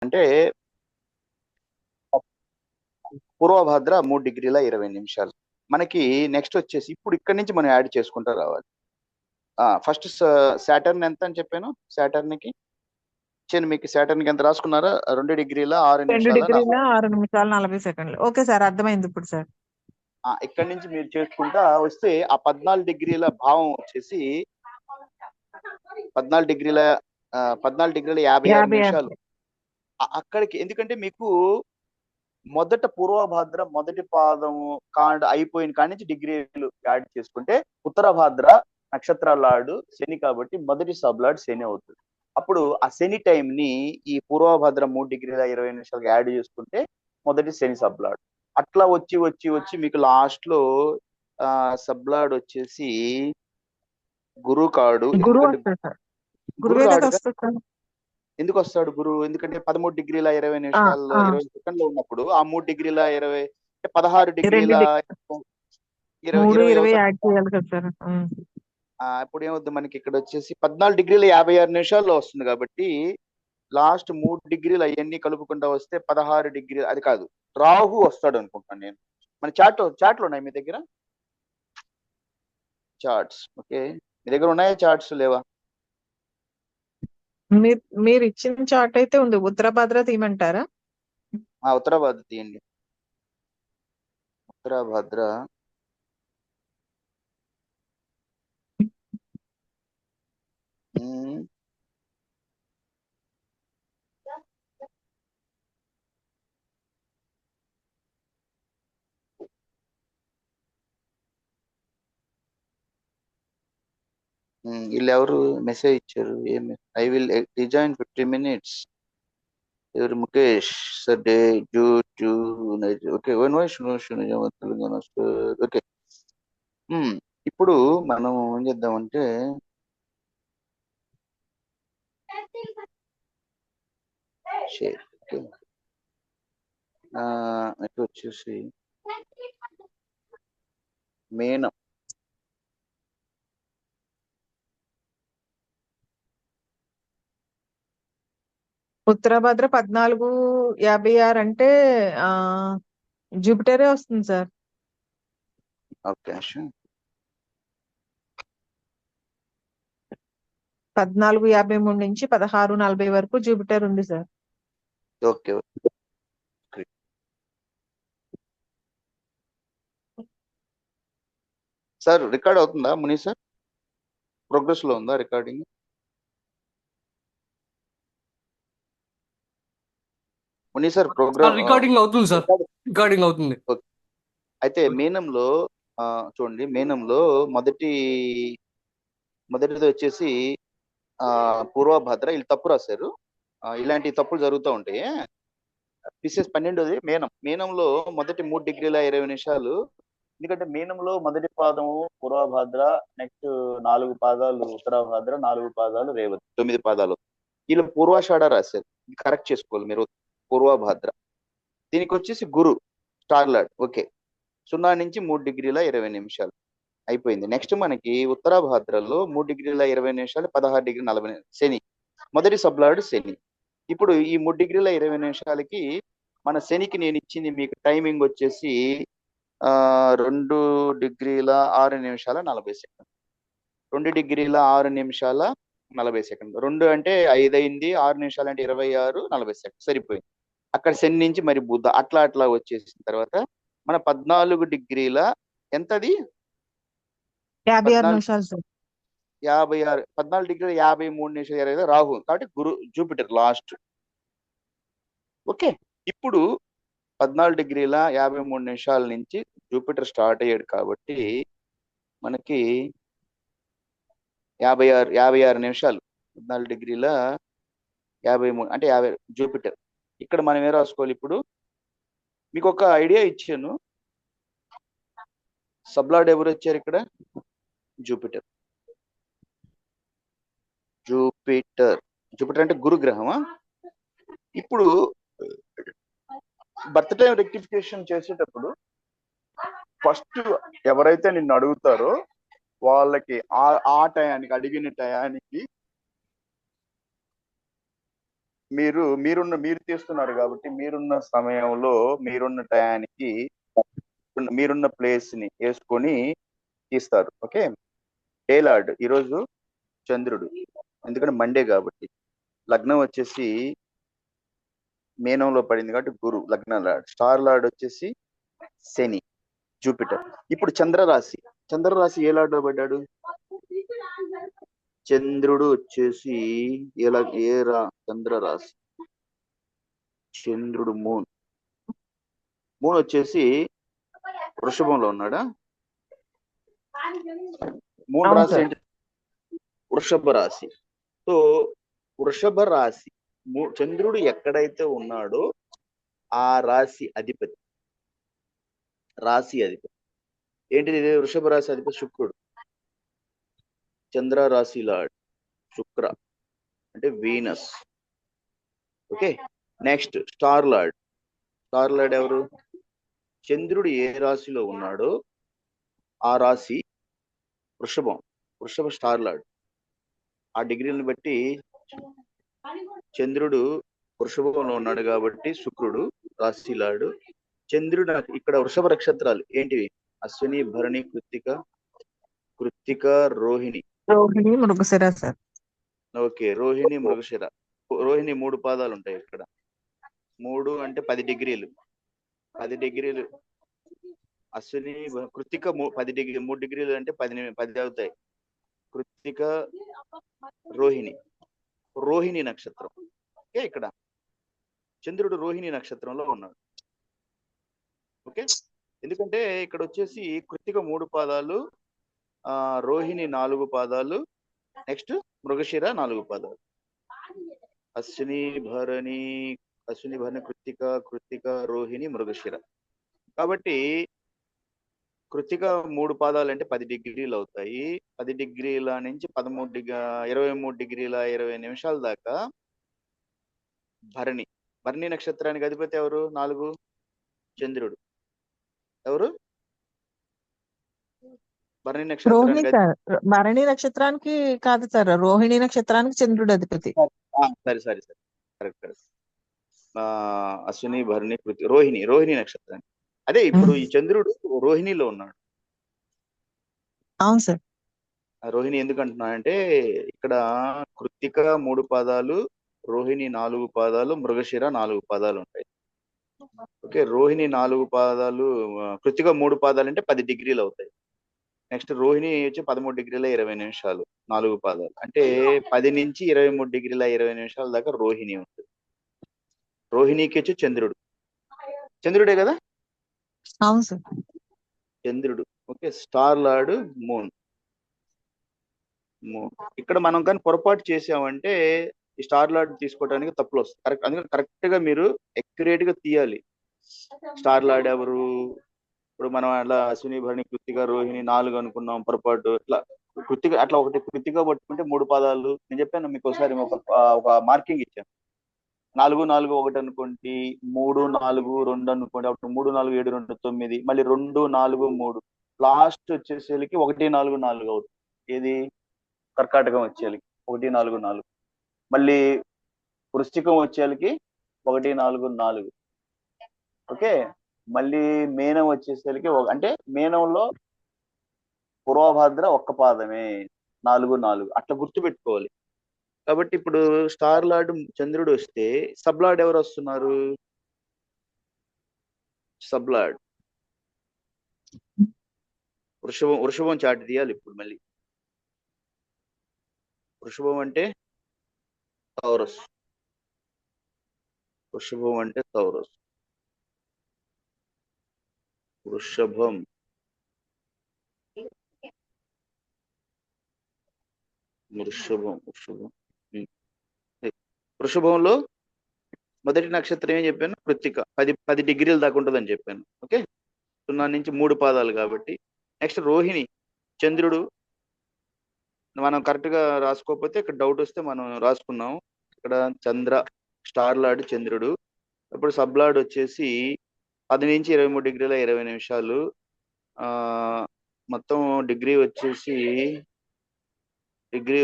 అంటే పూర్వభద్ర 3 డిగ్రీల 20 నిమిషాలు. మనకి నెక్స్ట్ వచ్చేసి ఇప్పుడు ఇక్కడ నుంచి మనం యాడ్ చేసుకుంటూ రావాలి. ఫస్ట్ సాటర్న్ ఎంత అని చెప్పాను? సాటర్న్కి మీకు సాటర్న్కి ఎంత రాసుకున్నారా? 2 డిగ్రీల 6 నిమిషాల 2 డిగ్రీల 6 నిమిషాలు 40 సెకండ్లు. ఓకే సార్, అర్థమైంది ఇప్పుడు సార్. ఇక్కడ నుంచి మీరు చేసుకుంటా వస్తే ఆ 14 డిగ్రీల భావం వచ్చేసి 14 డిగ్రీల 56 నిమిషాలు. అక్కడికి ఎందుకంటే మీకు మొదట పూర్వభాద్ర మొదటి పాదము అయిపోయిన కాడి నుంచి డిగ్రీలు యాడ్ చేసుకుంటే ఉత్తరభాద్ర నక్షత్రాలాడు శని కాబట్టి మొదటి సబ్లాడ్ శని అవుతుంది. అప్పుడు ఆ శని టైం ని ఈ పూర్వభద్ర 3 డిగ్రీల 20 నిమిషాలకు యాడ్ చేసుకుంటే మొదటి శని సబ్లాడ్. అట్లా వచ్చి వచ్చి వచ్చి మీకు లాస్ట్ లో సబ్లాడ్ వచ్చేసి గురువు కాడు. ఎందుకు వస్తాడు గురువు? ఎందుకంటే 13 డిగ్రీల 20 నిమిషాల్లో 20 సెకండ్లు ఉన్నప్పుడు ఆ 3 డిగ్రీల 20 16 డిగ్రీల 20 ఇప్పుడు ఏమవుతుంది మనకి ఇక్కడ వచ్చేసి 14 డిగ్రీల 56 నిమిషాల్లో వస్తుంది కాబట్టి లాస్ట్ 3 డిగ్రీలు అవన్నీ కలుపుకుంటా వస్తే 16 డిగ్రీ అది కాదు, రాహు వస్తాడు అనుకుంటున్నాను నేను. మన చాట్లు ఉన్నాయి మీ దగ్గర? చార్ట్స్ ఓకే, మీ దగ్గర ఉన్నాయా చార్ట్స్? లేవా? మీరు ఇచ్చిన చార్ట్ అయితే ఉంది. ఉత్తరభద్ర తీయమంటారా? ఉత్తరభద్ర తీయండి. ఉత్తరభద్ర వీళ్ళు ఎవరు మెసేజ్ ఇచ్చారు? ఏమి? I will resign 50 minutes. ఎవరు? Mukesh sir day zoo zoo okay. Telangana okay. ఇప్పుడు మనం ఏం చేద్దామంటే వచ్చేసి మేనం ఉత్తరభద్ర 14:56 అంటే జూపిటరే వస్తుంది సార్. ఓకే. 14:53 నుంచి 16:40 వరకు జూపిటర్ ఉంది సార్. ఓకే. సార్ రికార్డ్ అవుతుందా ముని సార్? ప్రోగ్రెస్ లో ఉందా రికార్డింగ్? ముని సార్ ప్రోగ్రామ్ రికార్డింగ్ అవుతుంది సార్. రికార్డింగ్ అవుతుంది. అయితే మీనంలో చూడండి, మీనంలో మొదటిది వచ్చేసి పూర్వభద్ర. వీళ్ళు తప్పు రాశారు. ఇలాంటి తప్పులు జరుగుతూ ఉంటాయి. పిసిఎస్ 12ది మీనంలో మొదటి 3 డిగ్రీల 20 నిమిషాలు. ఎందుకంటే మీనంలో మొదటి పాదము పూర్వభద్ర, నెక్స్ట్ 4 పాదాలు ఉత్తరభద్ర, 4 పాదాలు రేవతి, 9 పాదాలు. వీళ్ళు పూర్వాషాఢ రాశారు. కరెక్ట్ చేసుకోవాలి మీరు. పూర్వభద్ర దీనికి వచ్చేసి గురు స్టార్లాడ్. ఓకే. 0 నుంచి 3 డిగ్రీల 20 నిమిషాలు అయిపోయింది. నెక్స్ట్ మనకి ఉత్తరభద్రలో 3 డిగ్రీల 20 నిమిషాలు 16 డిగ్రీ 40 శని, మొదటి సబ్లాడ్ శని. ఇప్పుడు ఈ 3 డిగ్రీల 20 నిమిషాలకి మన శనికి నేను ఇచ్చింది మీకు టైమింగ్ వచ్చేసి 2 డిగ్రీల 6 నిమిషాల 40 సెకండ్. 2 డిగ్రీల 6 నిమిషాల 40 సెకండ్. 2 అంటే 5 అయింది, 6 నిమిషాలు అంటే 26 40 సెకండ్ సరిపోయింది. అక్కడ శని నుంచి మరి బుధ అట్లా అట్లా వచ్చేసిన తర్వాత మన 14 డిగ్రీల ఎంతది 56 నిమిషాలు సార్. 56 14 డిగ్రీల 53 నిమిషాలు 20 రాహు కాబట్టి జూపిటర్ లాస్ట్. ఓకే. ఇప్పుడు 14 డిగ్రీల 53 నిమిషాల నుంచి జూపిటర్ స్టార్ట్ అయ్యాడు కాబట్టి మనకి 56 నిమిషాలు 14 డిగ్రీల 53 అంటే 50 జూపిటర్. ఇక్కడ మనం ఏం రాసుకోవాలి? ఇప్పుడు మీకు ఒక ఐడియా ఇచ్చాను. సబ్లాడ్ ఎవరు వచ్చారు ఇక్కడ? జూపిటర్. జూపిటర్ అంటే గురుగ్రహమా? ఇప్పుడు బర్త్ టైం రెక్టిఫికేషన్ చేసేటప్పుడు ఫస్ట్ ఎవరైతే నిన్ను అడుగుతారో వాళ్ళకి ఆ టయానికి అడిగిన టయానికి మీరు తీస్తున్నారు కాబట్టి మీరున్న సమయంలో మీరున్న టయానికి మీరున్న ప్లేస్ ని వేసుకొని తీస్తారు. ఓకే, డే లార్డ్ ఈరోజు చంద్రుడు, ఎందుకంటే మండే కాబట్టి. లగ్నం వచ్చేసి మీనంలో పడింది కాబట్టి గురు లగ్న లార్డ్. స్టార్ లార్డ్ వచ్చేసి శని, జూపిటర్. ఇప్పుడు చంద్రరాశి ఏ లార్డ్ లో పడ్డాడు? చంద్రుడు వచ్చేసి చంద్రరాశి, చంద్రుడు మూన్ వచ్చేసి వృషభంలో ఉన్నాడా? మూన్ అవును రాశి సార్. ఏంటి? వృషభ రాశి. సో వృషభ రాశి చంద్రుడు ఎక్కడైతే ఉన్నాడో ఆ రాశి అధిపతి ఏంటిది? ఇది వృషభ రాశి అధిపతి శుక్రుడు. చంద్ర రాశి లార్డ్ శుక్ర అంటే Venus. Okay, next star lord ఎవరు? చంద్రుడు ఏ రాశిలో ఉన్నాడో ఆ రాశి వృషభ స్టార్ లార్డ్. ఆ డిగ్రీలను బట్టి చంద్రుడు వృషభంలో ఉన్నాడు కాబట్టి శుక్రుడు రాశి లార్డ్. చంద్రుడు ఇక్కడ వృషభ నక్షత్రాలు ఏంటివి? అశ్విని, భరణి, కృత్తిక, రోహిణి. రోహిణి, మృగశిర సార్. ఓకే, రోహిణి, మృగశిర. రోహిణి 3 పాదాలు ఉంటాయి ఇక్కడ. 3 అంటే 10 డిగ్రీలు. అశ్విని, కృత్తిక 10 డిగ్రీ, 3 డిగ్రీలు అంటే 10 అవుతాయి. కృత్తిక, రోహిణి నక్షత్రం. ఓకే, ఇక్కడ చంద్రుడు రోహిణి నక్షత్రంలో ఉన్నాడు. ఓకే, ఎందుకంటే ఇక్కడ వచ్చేసి కృత్తిక 3 పాదాలు, రోహిణి 4 పాదాలు, నెక్స్ట్ మృగశిర 4 పాదాలు. అశ్విని భరణి, కృత్తిక, రోహిణి, మృగశిర. కాబట్టి కృత్తిక 3 పాదాలు అంటే 10 డిగ్రీలు అవుతాయి. 10 డిగ్రీల నుంచి 23 డిగ్రీల 20 నిమిషాల దాకా భరణి నక్షత్రానికి అధిపతి ఎవరు? 4 చంద్రుడు. ఎవరు? భరణి నక్షత్రానికి భరణి నక్షత్రానికి కాదు సార్, రోహిణి నక్షత్రానికి చంద్రుడు అధిపతి. సరే కరెక్ట్. అశ్విని, భరణి, రోహిణి నక్షత్రానికి. అదే ఇప్పుడు ఈ చంద్రుడు రోహిణిలో ఉన్నాడు. అవును సార్. రోహిణి ఎందుకు అంటున్నానంటే ఇక్కడ కృత్తిక 3 పాదాలు, రోహిణి 4 పాదాలు, మృగశిర 4 పాదాలు ఉంటాయి. ఓకే, రోహిణి 4 పాదాలు, కృత్తిక 3 పాదాలు అంటే 10 డిగ్రీలు అవుతాయి. నెక్స్ట్ రోహిణి వచ్చి 13 డిగ్రీల 20 నిమిషాలు 4 పాదాలు అంటే 10 నుంచి 23 డిగ్రీల 20 నిమిషాల దాకా రోహిణి ఉంటుంది. రోహిణికి వచ్చి చంద్రుడే కదా? అవును సార్. చంద్రుడు. Okay, star lord moon. ఇక్కడ మనం కానీ పొరపాటు చేసామంటే ఈ స్టార్ లార్డ్ తీసుకోవడానికి తప్పులు వస్తాయి. కరెక్ట్, అందుకని కరెక్ట్ గా మీరు ఎక్యురేట్ గా తీయాలి. స్టార్ లార్డ్ ఎవరు? ఇప్పుడు మనం అట్లా అశ్విని, భరణి, కృత్తిక, రోహిణి 4 అనుకున్నాం పొరపాటు. ఇట్లా కృత్తిక పట్టుకుంటే 3 పాదాలు. నేను చెప్పాను మీకు ఒకసారి ఒక మార్కింగ్ ఇచ్చాను. 4, 4, 1 అనుకోండి, 3, 4, 2 అనుకోండి. అప్పుడు 3, 4, 7, 2, 9, మళ్ళీ 2, 4, 3, లాస్ట్ వచ్చేసరికి 1, 4, 4 అవుతుంది. ఏది? కర్కాటకం వచ్చేసరికి 1, 4, 4, మళ్ళీ వృశ్చికం వచ్చేసరికి 1, 4, 4. ఓకే, మళ్ళీ మీనం వచ్చేసరికి అంటే మీనంలో పూర్వభాద్ర 1 పాదమే, 4, 4 అట్లా గుర్తు పెట్టుకోవాలి. కాబట్టి ఇప్పుడు స్టార్ లార్డ్ చంద్రుడు వస్తే సబ్ లార్డ్ ఎవరు వస్తున్నారు? సబ్ లార్డ్ వృషభం చాటి తీయాలి ఇప్పుడు మళ్ళీ. వృషభం అంటే టౌరస్. వృషభం వృషభంలో మొదటి నక్షత్రం ఏం చెప్పాను? కృత్తిక. 10 డిగ్రీల దాకా ఉంటుందని చెప్పాను. ఓకే, 0 నుంచి 3 పాదాలు కాబట్టి. నెక్స్ట్ రోహిణి చంద్రుడు. మనం కరెక్ట్ గా రాసుకోకపోతే ఇక్కడ డౌట్ వస్తే మనం రాసుకున్నాం. ఇక్కడ స్టార్ లార్డ్ చంద్రుడు. ఇప్పుడు సబ్ లార్డ్ వచ్చేసి 10 నుంచి 23 డిగ్రీల 20 నిమిషాలు. మొత్తం డిగ్రీ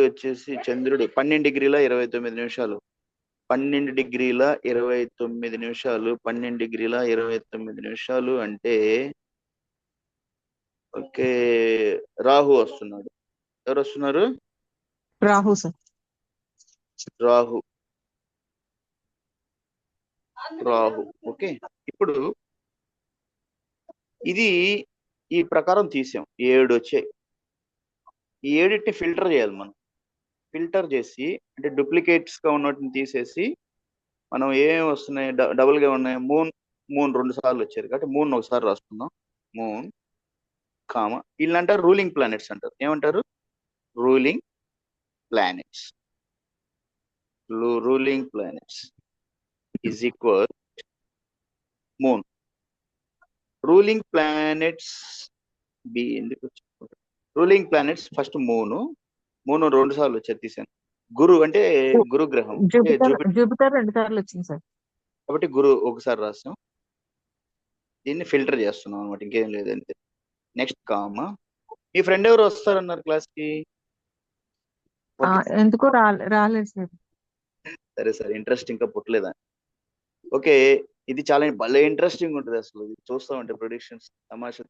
వచ్చేసి చంద్రుడు 12 డిగ్రీల 29 నిమిషాలు. 12:29 12:29 అంటే ఓకే, రాహు వస్తున్నాడు. ఎవరు వస్తున్నారు? రాహు సార్. రాహు. ఓకే, ఇప్పుడు ఇది ఈ ప్రకారం తీసాం, 7 వచ్చాయి. ఈ 7ని ఫిల్టర్ చేయాలి మనం. ఫిల్టర్ చేసి అంటే డూప్లికేట్స్ గా ఉన్నటిని తీసేసి మనం ఏమేమి వస్తున్నాయి, డబుల్ గా ఉన్నాయి. మూన్ 2 సార్లు వచ్చారు కాబట్టి మూన్ ఒకసారి రాసుకుందాం. మూన్ కామ, వీళ్ళంటారు రూలింగ్ ప్లానెట్స్ అంటారు. ఏమంటారు? Ruling planets. Ruling planets is equal moon. Ruling planets B ఎందుకు రూలింగ్ ప్లానెట్స్ ఫస్ట్ మూన్ 2 సార్లు వచ్చారు, తీసాను. గురు అంటే గురు గ్రహం అంటే జూపిటర్ 2 సార్లు వచ్చింది సార్. కాబట్టి గురు ఒకసారి రాస్తాం. దీన్ని ఫిల్టర్ చేస్తున్నాం అనమాట, ఇంకేం లేదు అంతే. నెక్స్ట్ కామ. మీ ఫ్రెండ్ ఎవరు వస్తారన్నారు క్లాస్ కి? ఎందుకో రాలేదు సార్. సరే ఇంట్రెస్ట్ ఇంకా పుట్టలేదా? ఓకే, ఇది చాలా భలే ఇంట్రెస్టింగ్ ఉంటుంది అసలు. ఇది చూస్తా ఉంటే ప్రొడిక్షన్స్ తమాషా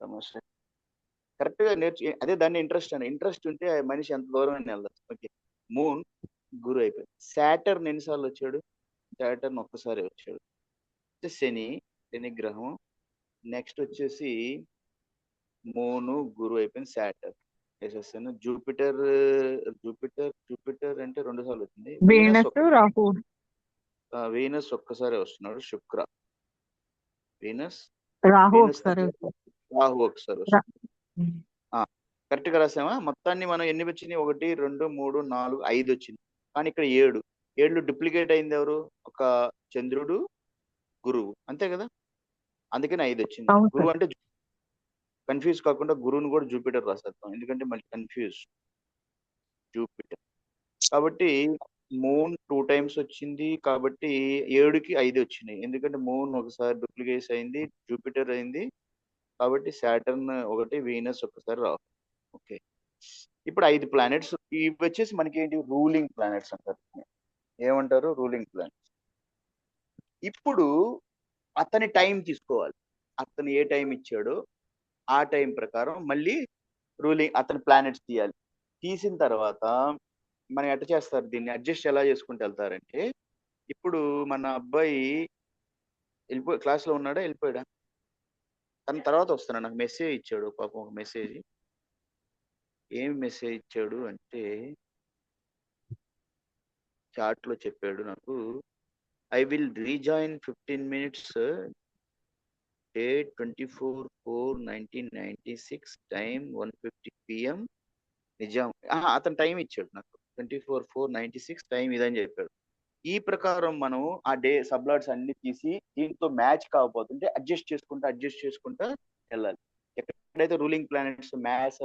కరెక్ట్ గా అదే దాన్ని ఇంట్రెస్ట్ ఉంటే మనిషి ఎంత దూరం అని వెళ్దాం. ఓకే, మూన్ గురు అయిపోయింది. సాటర్న్ ఎన్నిసార్లు వచ్చాడు? సాటర్న్ ఒక్కసారి వచ్చాడు. శని గ్రహం. నెక్స్ట్ వచ్చేసి మూను గురు అయిపోయింది, సాటర్న్ వేసేస్తాను. జూపిటర్ అంటే 2 సార్లు వచ్చింది. రాహు. వీనస్ ఒక్కసారి వస్తున్నాడు. శుక్ర, వీనస్, రాహు ఒకసారి రాహు ఒకసారి వస్తుంది. కరెక్ట్ గా రాసామా? మొత్తాన్ని మనం ఎన్ని వచ్చినాయి? 1 2 3 4 5 వచ్చింది. కానీ ఇక్కడ 7 డూప్లికేట్ అయింది. ఎవరు? ఒక చంద్రుడు, గురువు, అంతే కదా. అందుకని 5 వచ్చింది. గురువు అంటే కన్ఫ్యూజ్ కాకుండా గురువుని కూడా జూపిటర్ రాసేద్దాం, ఎందుకంటే మళ్ళీ కన్ఫ్యూజ్. జూపిటర్ కాబట్టి మూన్ 2 టైమ్స్ వచ్చింది కాబట్టి 7కి 5 వచ్చినాయి. ఎందుకంటే మూన్ ఒకసారి డూప్లికేట్ అయింది, జూపిటర్ అయింది కాబట్టి సాటర్న్ 1, వీనస్ ఒకసారి రావు. ఓకే, ఇప్పుడు 5 ప్లానెట్స్. ఇవి వచ్చేసి మనకి ఏంటి? రూలింగ్ ప్లానెట్స్ అంటారు. ఏమంటారు? Ruling planets. ఇప్పుడు అతని టైం తీసుకోవాలి. అతను ఏ టైం ఇచ్చాడో ఆ టైం ప్రకారం మళ్ళీ అతని ప్లానెట్స్ తీయాలి. తీసిన తర్వాత మనం ఎట్లా చేస్తారు దీన్ని? అడ్జస్ట్ ఎలా చేసుకుంటూ వెళ్తారంటే, ఇప్పుడు మన అబ్బాయి క్లాస్ లో ఉన్నాడా, వెళ్ళిపోయాడా? తన తర్వాత వస్తాను. నాకు మెసేజ్ ఇచ్చాడు పాపం, ఒక మెసేజ్. ఏం మెసేజ్ ఇచ్చాడు అంటే చాట్ లో చెప్పాడు నాకు. I will rejoin 15 minutes date 24/4/1996 time 1:50 PM Nizam. అతను టైం ఇచ్చాడు నాకు, 24/4/96 టైం ఇదని చెప్పాడు. ఈ ప్రకారం మనం ఆ డే సబ్లాట్స్ అన్ని తీసి దీంతో మ్యాచ్ కాకపోతుంటే అడ్జస్ట్ చేసుకుంటా వెళ్ళాలి. ఎక్కడైతే రూలింగ్ ప్లానెట్స్ మ్యాచ్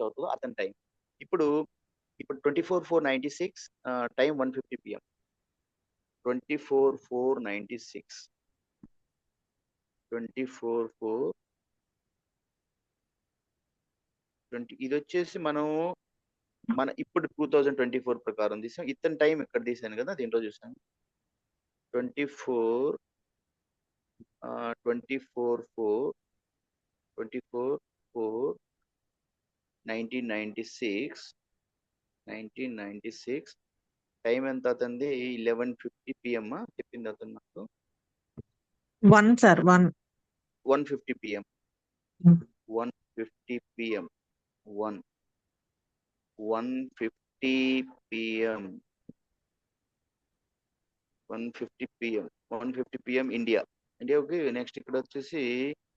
అవుతుందో అతని టైం. ఇప్పుడు 24/4/96 టైం 1:50 PM. 24/4/96 ఇది వచ్చేసి మన ఇప్పుడు 2024 ప్రకారం తీసాం. ఇతని టైం ఎక్కడ తీసాను కదా, దీంట్లో చూసాను. 1996 టైం ఎంత అతనిది? 11:50 PM చెప్పింది అతను నాకు. 1:50 PM. 1:50 PM. 1:50 PM. 1:50 PM India. Okay, next ఇక్కడ వచ్చేసి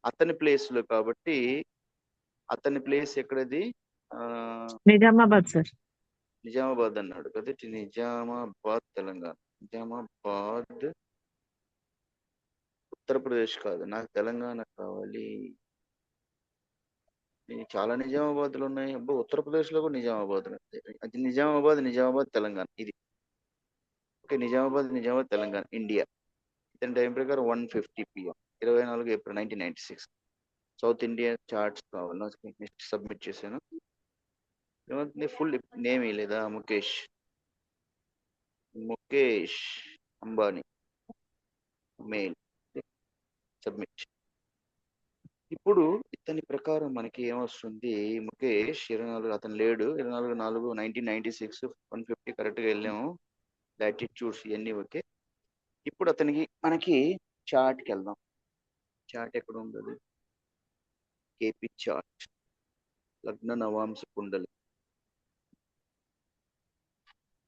అతని ప్లేస్ లో కాబట్టి అతని ప్లేస్ ఎక్కడది? నిజామాబాద్ సార్. నిజామాబాద్ అన్నాడు కదా. నిజామాబాద్ తెలంగాణ. నిజామాబాద్ ఉత్తరప్రదేశ్ కాదు, నాకు తెలంగాణ కావాలి. చాలా నిజామాబాద్లు ఉన్నాయి. అబ్బో, ఉత్తరప్రదేశ్ లో కూడా నిజామాబాద్ అది. నిజామాబాద్ తెలంగాణ ఇది. Okay, Nizamabad Telangana India. ఇతని టైం ప్రకారం 1:50 PM 24 April 1996. South India charts కావాలి. నెక్స్ట్ సబ్మిట్ చేశాను. ఫుల్ నేమ్ లేదా? ముఖేష్. Ambani mail submit. ఇప్పుడు ఇతని ప్రకారం మనకి ఏమొస్తుంది, ముఖేష్ 24, అతను లేడు, 24/4 1996 150 కరెక్ట్గా వెళ్ళాము. లాటిట్యూడ్స్ ఇవన్నీ ఓకే. ఇప్పుడు మనకి చార్ట్కి వెళ్దాం. చార్ట్ ఎక్కడ ఉండదు, కేపీ చార్ట్, లగ్న నవాంశ కుండలి,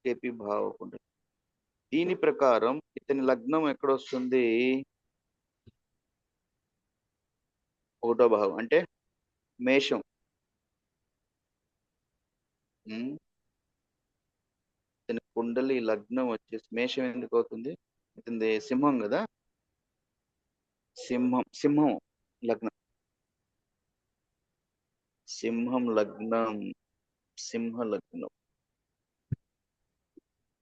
కేపీ భావ కుండలి. దీని ప్రకారం ఇతని లగ్నం ఎక్కడ వస్తుంది, 1వ భావం అంటే మేషం. ఇతని కుండలి లగ్నం వచ్చేసి మేషం ఎందుకు అవుతుంది, ఇతని సింహం కదా, సింహం లగ్నం, సింహం లగ్నం, సింహ లగ్నం.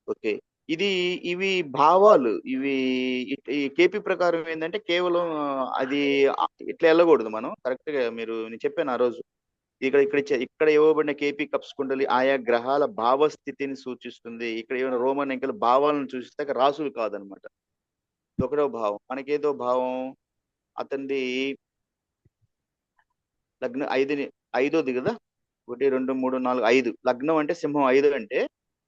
ఓకే, ఇవి భావాలు, ఈ కేపీ ప్రకారం ఏంటంటే కేవలం అది ఇట్లా వెళ్ళకూడదు మనం. కరెక్ట్ గా నేను చెప్పాను ఆ రోజు, ఇక్కడ ఇవ్వబడిన కేపీ కప్స్ కుండలి ఆయా గ్రహాల భావస్థితిని సూచిస్తుంది. ఇక్కడ ఏమైనా రోమన్ అంకెలు భావాలను సూచిస్తే రాసులు కాదనమాట. 1వ భావం మనకేదో భావం, అతనిది లగ్నం 5ది కదా, 1 2 3 4 5 లగ్నం అంటే సింహం 5 అంటే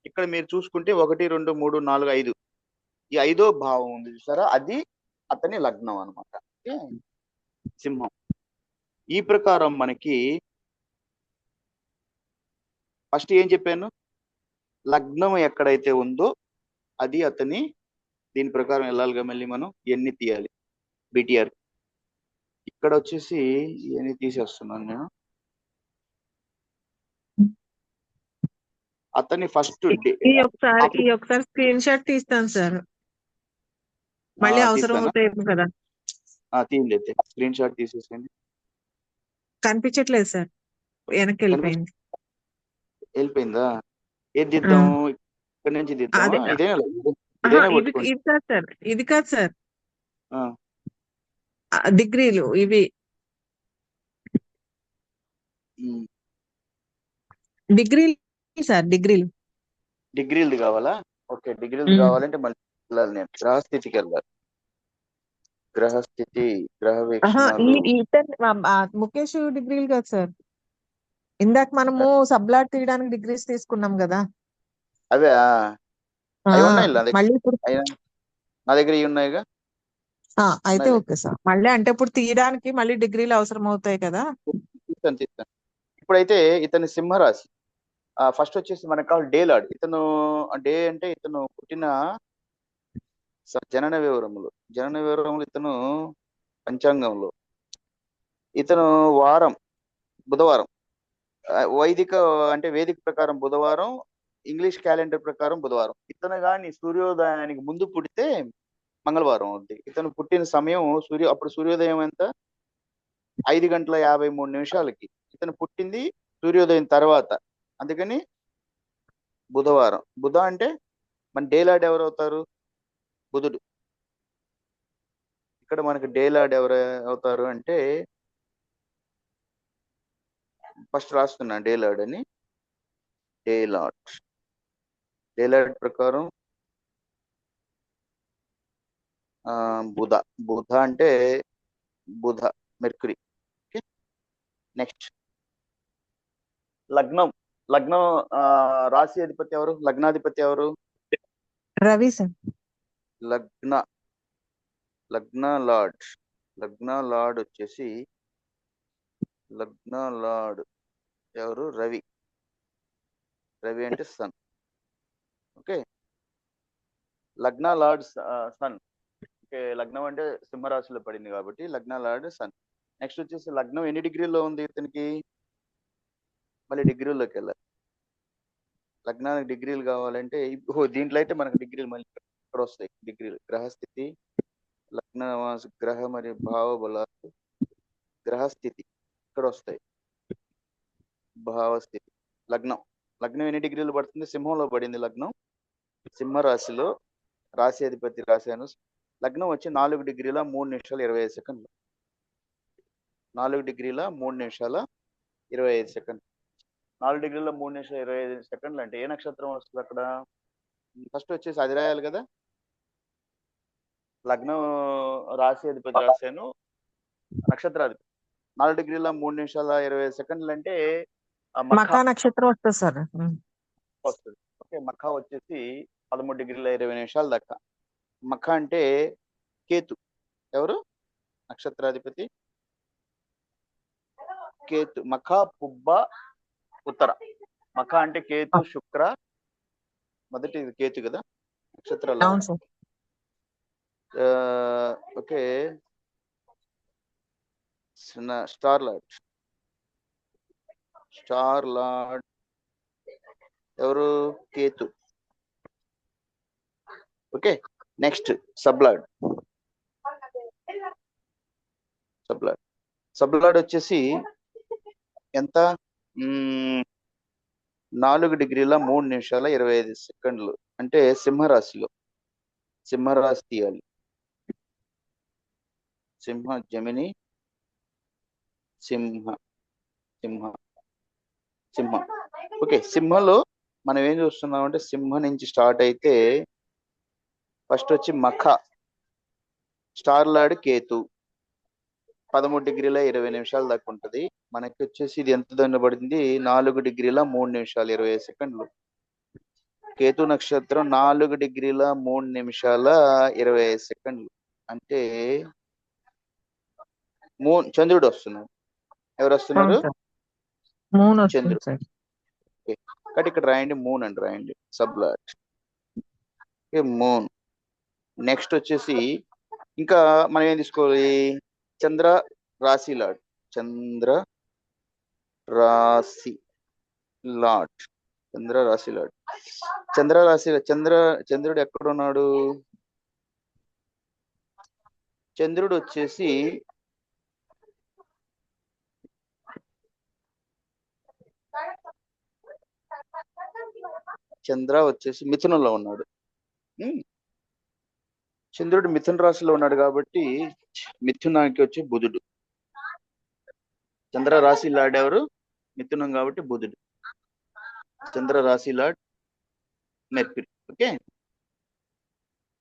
ఇక్కడ మీరు చూసుకుంటే 1 2 3 4 5 ఈ 5వ భావం ఉంది చూసారా, అది అతని లగ్నం అనమాట, సింహం. ఈ ప్రకారం మనకి ఫస్ట్ ఏం చెప్పాను, లగ్నం ఎక్కడైతే ఉందో అది అతని, దీని ప్రకారం వెళ్ళాలిగా మళ్ళీ మనం ఎన్ని తీయాలి బిటిఆర్. ఇక్కడ వచ్చేసి ఎన్ని తీసేస్తున్నాను నేను. అతని ఫస్ట్ ఈ ఒకసారి స్క్రీన్ షాట్ తీస్తాను సార్, మళ్ళీ అవసరం అవుతాయి కదా. తీయండి, స్క్రీన్ షాట్ తీసేసేయండి. కనిపించట్లేదు సార్, వెనక్కి వెళ్ళిపోయింది. వెళ్ళిపోయిందా, ఏది దిద్దాం, ఇక్కడ నుంచి దిద్దామా, ఇదేనా పట్టుకోండి. ఇది కాదు సార్, ఇది కాదు సార్, డిగ్రీలు ఇవి డిగ్రీలు సార్, డిగ్రీలు కావాలా? ఓకే, డిగ్రీలు కావాలంటే మళ్ళీ వెళ్ళాలి, నేను గ్రహస్థితికి వెళ్ళాలి. గ్రహస్థితి, గ్రహ వీక్షణాలు. ముఖేష్ డిగ్రీలు కాదు సార్, ఇందాక మనము సబ్లాట్ తీయడానికి డిగ్రీస్ తీసుకున్నాం కదా, అవే ఉన్నాయి మళ్ళీ ఇప్పుడు నా దగ్గర ఇవి ఉన్నాయిగా. అయితే ఓకే సార్, మళ్ళీ అంటే ఇప్పుడు తీయడానికి మళ్ళీ డిగ్రీలు అవసరం అవుతాయి కదా. తీస్తాను. ఇప్పుడైతే ఇతని సింహరాశి, ఫస్ట్ వచ్చేసి మనకు కావాలి డే లార్డ్. ఇతను డే అంటే ఇతను పుట్టిన జనన వివరములు, ఇతను పంచాంగంలో ఇతను వారం బుధవారం, వైదిక అంటే వేదిక ప్రకారం బుధవారం, ఇంగ్లీష్ క్యాలెండర్ ప్రకారం బుధవారం. ఇతను కానీ సూర్యోదయానికి ముందు పుడితే మంగళవారం అవుద్ది. ఇతను పుట్టిన సమయం అప్పుడు సూర్యోదయం ఎంత, 5:53 ఇతను పుట్టింది సూర్యోదయం తర్వాత, అందుకని బుధవారం. బుధ అంటే మన డేలాడ్ ఎవరు అవుతారు, బుధుడు. ఇక్కడ మనకి డేలాడ్ ఎవరు అవుతారు అంటే, ఫస్ట్ రాస్తున్నా డేలాడ్ అని. డేలాడ్ ప్రకారం బుధ అంటే మెర్క్యూరీ. ఓకే, నెక్స్ట్ లగ్నం రాశి అధిపతి ఎవరు, లగ్నాధిపతి ఎవరు, రవి సార్. లగ్న లార్డ్ వచ్చేసి ఎవరు, రవి అంటే సన్. ఓకే, లగ్న లార్డ్ సన్. ఓకే, లగ్నం అంటే సింహరాశిలో పడింది కాబట్టి లగ్న లార్డ్ సన్. నెక్స్ట్ వచ్చేసి లగ్నం ఎన్ని డిగ్రీల్లో ఉంది ఇతనికి, మళ్ళీ డిగ్రీల్లోకి వెళ్ళాలి. లగ్నానికి డిగ్రీలు కావాలంటే దీంట్లో అయితే మనకు డిగ్రీలు మళ్ళీ ఇక్కడ వస్తాయి. డిగ్రీలు గ్రహస్థితి, లగ్న గ్రహ మరియు భావ బలాలు, గ్రహస్థితి ఇక్కడ వస్తాయి. భావస్థితి, లగ్నం ఎన్ని డిగ్రీలు పడుతుంది, సింహంలో పడింది లగ్నం, సింహ రాశిలో, రాశి అధిపతి రాశాను. లగ్నం వచ్చి 4 డిగ్రీల 3 నిమిషాల 25 సెకండ్లు, 4 డిగ్రీల 3 నిమిషాల 25 సెకండ్లు. 4 డిగ్రీల 3 నిమిషాల 25 సెకండ్లు అంటే ఏ నక్షత్రం వస్తుంది అక్కడ, ఫస్ట్ వచ్చేసి అది రాయాలి కదా, లగ్నం రాశి అధిపతి రాశాను, నక్షత్రాధిపతి 4 డిగ్రీల 3 నిమిషాల 20 సెకండ్లు అంటే మఖ మఖా నక్షత్రం వస్తుంది సార్. వస్తుంది. ఓకే, మఖ వచ్చేసి 13 డిగ్రీల 20 నిమిషాల దాకా. మఖ అంటే కేతు. ఎవరు నక్షత్రాధిపతి? కేతు. మఖ, పుబ్బ, ఉత్తర. మఖ అంటే కేతు, శుక్ర. మొదటి కేతు కదా నక్షత్రాలు. అవును sir. Okay, star lord. Star lord ఎవరు? Ketu. Okay, next sub lord. Sub lord sub lord వచ్చేసి ఎంత? 4 డిగ్రీల 3 నిమిషాల 25 సెకండ్లు అంటే సింహరాశిలో. సింహరాశి తీయాలి. సింహ, జమిని, సింహ, సింహ, సింహ. ఓకే, సింహలో మనం ఏం చూస్తున్నాం అంటే సింహ నుంచి స్టార్ట్ అయితే ఫస్ట్ వచ్చి మఖ, స్టార్ లార్డ్ కేతు 13 డిగ్రీల 20 నిమిషాల దాకా ఉంటుంది. మనకి వచ్చేసి ఇది ఎంత దండబడింది? 4 డిగ్రీల 3 నిమిషాల 20 సెకండ్లు. కేతు నక్షత్రం 4 డిగ్రీల 3 నిమిషాల 25 సెకండ్లు అంటే చంద్రుడు వస్తున్నాడు. ఎవరు వస్తున్నారు? మూన్ వస్తుంది చంద్రుడు. సార్. కాబట్టి ఇక్కడ రాయండి మూన్ అని రాయండి. సబ్లార్డ్. మూన్. నెక్స్ట్ వచ్చేసి ఇంకా మనం ఏం తీసుకోవాలి? చంద్ర రాశి లార్డ్. చంద్ర రాశి లార్డ్. చంద్ర రాశి లార్డ్. చంద్ర రాశి చంద్రుడు ఎక్కడ ఉన్నాడు? చంద్రుడు వచ్చేసి చంద్ర వచ్చేసి మిథునంలో ఉన్నాడు. చంద్రుడు మిథున రాశిలో ఉన్నాడు కాబట్టి మిథునానికి వచ్చి బుధుడు. చంద్ర రాశి లార్డ్ ఎవరు? మిథునం కాబట్టి బుధుడు. చంద్ర రాశి లార్డ్ మెర్క్యూరీ. ఓకే,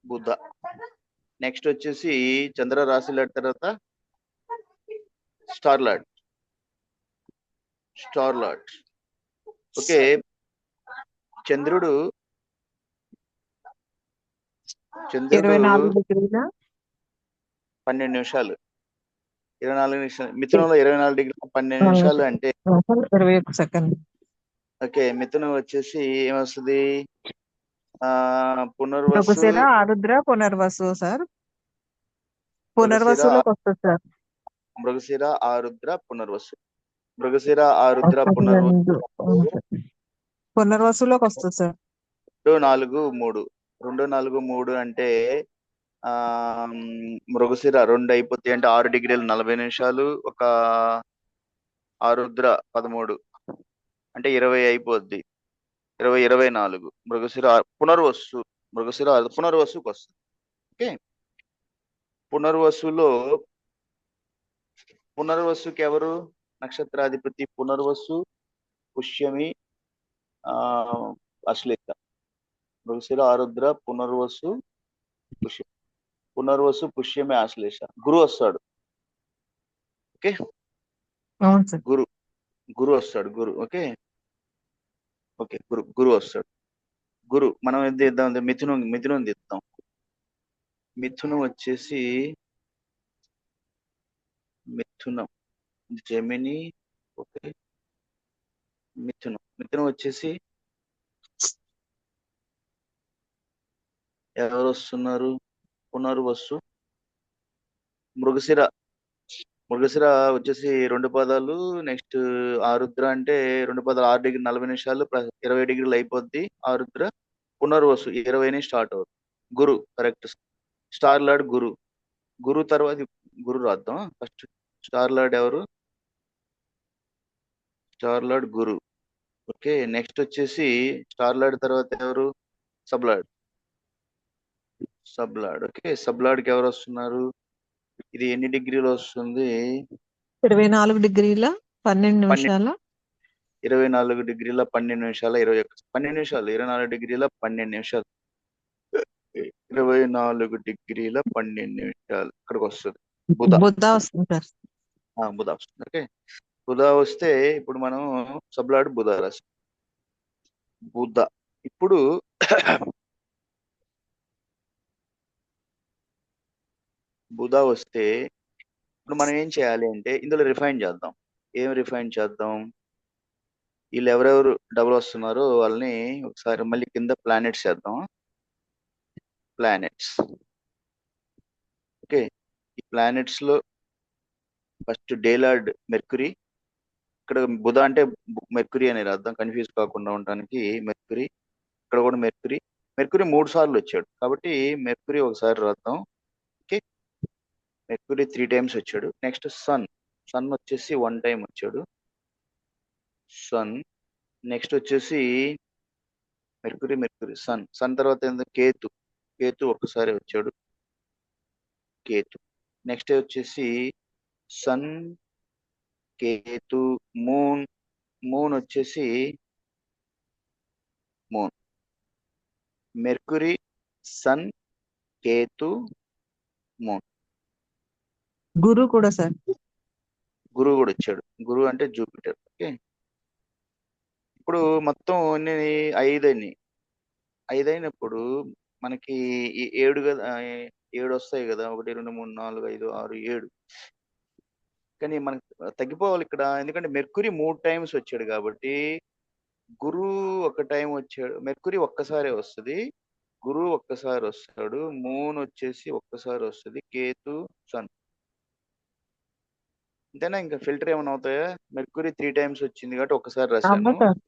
బుధ. నెక్స్ట్ వచ్చేసి చంద్ర రాశి లార్డ్ తర్వాత star lord. Star lord. Okay, చంద్రుడు 24 డిగ్రీల 12 నిమిషాలు 24 నిమిషాలు. మిథునంలో 24 డిగ్రీల 12 నిమిషాలు అంటే 21 సెకండ్. ఓకే, మిథునం వచ్చేసి ఏమొస్తుంది? పునర్వసు, మృగశిర, ఆరుద్ర, పునర్వసు సార్. పునర్వసులోకి వస్తుంది సార్. మృగశిర, ఆరుద్ర, పునర్వసు. మృగశిర, ఆరుద్ర, పునర్వసు. పునర్వసులోకి వస్తుంది సార్. 2, 4, 3. 2, 4, 3 అంటే మృగశిర 2 అయిపోతాయి అంటే 6 డిగ్రీల 40 నిమిషాలు. ఒక ఆరుద్ర 13 అంటే 20 అయిపోద్ది. 20, 24. మృగశిర పునర్వసు. మృగశిర పునర్వసుకు వస్తుంది. ఓకే, పునర్వసుకి ఎవరు నక్షత్రాధిపతి? పునర్వసు, పుష్యమి, అశ్లేష. మృగశిర, ఆరుద్ర, పునర్వసు, పుష్యమి. పునర్వసు, పుష్యమి, ఆశ్లేష. గురు వస్తాడు. ఓకే, అవును సార్. గురు వస్తాడు. గురు. ఓకే, ఓకే, గురు వస్తాడు. గురు మనం ఏం చేద్దాం? మిథునం తీద్దాం. మిథునం వచ్చేసి మిథునం, జమిని. ఓకే, మిథునం వచ్చేసి ఎవరు వస్తున్నారు? పునర్వసు. మృగశిర వచ్చేసి 2 పాదాలు. నెక్స్ట్ ఆరుద్ర అంటే 2 పాదాలు 6 డిగ్రీ 40 నిమిషాలు 20 డిగ్రీలు అయిపోద్ది. ఆరుద్ర. పునర్వసు 20 స్టార్ట్ అవుతుంది. గురు కరెక్ట్. స్టార్ లార్డ్ గురు తర్వాత గురు రాద్దాం. ఫస్ట్ స్టార్ లార్డ్ ఎవరు? స్టార్ లార్డ్ గురు. ఓకే, నెక్స్ట్ వచ్చేసి స్టార్ లార్డ్ తర్వాత ఎవరు? సబ్లార్డ్. ఓకే, సబ్లార్డ్కి ఎవరు వస్తున్నారు? ఇది ఎన్ని డిగ్రీలు వస్తుంది? 24 డిగ్రీల 12 నిమిషాల 24 డిగ్రీల 12 నిమిషాల 21 12 నిమిషాలు 24 డిగ్రీల 12 నిమిషాలు 24°12' ఇక్కడికి వస్తుంది బుధ. బుద్ధ వస్తుంది సార్. బుధ వస్తుంది. ఓకే, బుధ వస్తే ఇప్పుడు మనం సబ్లాడ్ బుధ రాసి బుధ. ఇప్పుడు బుధ వస్తే ఇప్పుడు మనం ఏం చేయాలి అంటే ఇందులో రిఫైన్ చేద్దాం. ఏం రిఫైన్ చేద్దాం? వీళ్ళు ఎవరెవరు డబుల్ వస్తున్నారో వాళ్ళని ఒకసారి మళ్ళీ కింద ప్లానెట్స్ చేద్దాం. ప్లానెట్స్. ఓకే, ఈ ప్లానెట్స్ లో ఫస్ట్ డేలార్డ్ మెర్క్యూరీ. ఇక్కడ బుధ అంటే మెర్క్యూరీ అని రాద్దాం కన్ఫ్యూజ్ కాకుండా ఉండడానికి. మెర్క్యూరీ, ఇక్కడ కూడా మెర్క్యూరీ. మెర్క్యూరీ 3 సార్లు వచ్చాడు కాబట్టి మెర్క్యూరీ ఒకసారి రాద్దాం. ఓకే, మెర్క్యూరీ 3 టైమ్స్ వచ్చాడు. Next sun. సన్ వచ్చేసి 1 టైం వచ్చాడు. సన్. నెక్స్ట్ వచ్చేసి మెర్క్యూరీ మెర్క్యూరీ సన్. సన్ తర్వాత ఏంది? కేతు. కేతు ఒక్కసారి వచ్చాడు. కేతు. నెక్స్ట్ వచ్చేసి సన్, కేతు, మూన్. మూన్ వచ్చేసి moon. Mercury, sun, Ketu, moon. Guru కూడా సార్. గురువు కూడా వచ్చాడు. గురువు అంటే జూపిటర్. ఓకే, ఇప్పుడు మొత్తం అన్ని 5 అయినాయి. 5 అయినప్పుడు మనకి ఈ 7 కదా, 7 వస్తాయి కదా. 1 2 3 4 5 6 7. కానీ మనకి తగ్గిపోవాలి ఇక్కడ, ఎందుకంటే మెర్క్యూరీ 3 టైమ్స్ వచ్చాడు కాబట్టి గురువు 1 టైం వచ్చాడు. మెర్క్యూరీ ఒక్కసారి వస్తుంది, గురువు ఒక్కసారి వస్తాడు, మూన్ వచ్చేసి ఒక్కసారి వస్తుంది, కేతు, సన్. అంతేనా? ఇంకా ఫిల్టర్ ఏమైనా అవుతాయా? మెర్క్యూరీ 3 టైమ్స్ వచ్చింది కాబట్టి ఒక్కసారి అమ్మా రాశాను. సార్.